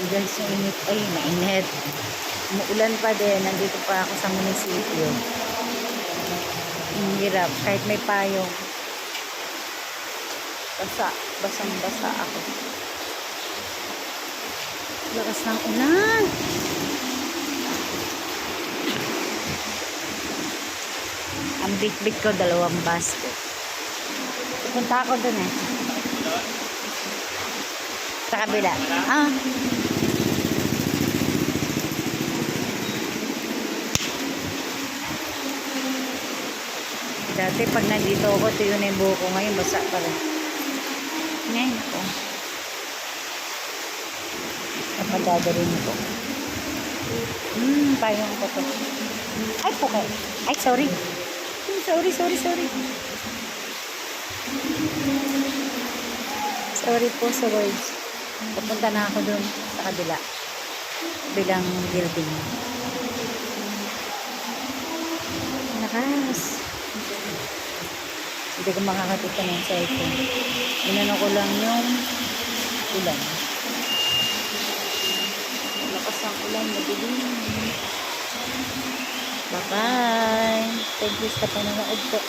Guys, mainit. Ay, mainit. Umuulan pa din. Nandito pa ako sa munisipyo. Ang hirap. Kahit may payong. Basang-basa ako. Lakas ng ulan. Ang bit-bit ko, 2 basket. Pupunta ako dun eh. Sa kabila. Dati pag nandito ako, tuyo na yung buho ko. Ngayon, basa pa rin. Ngayon ako. Napadadarin ko. Payong ko to. Ay, puke. Ay, sorry. Sorry. Sorry po sa words. Papunta na ako dun sa kabila. Bilang building. Lakas. Hindi ko makakatuta ng cellphone. Inano ko lang yung ulan. Lakas ang ulan. Madilim. Bye-bye. Thank you sa panonood po.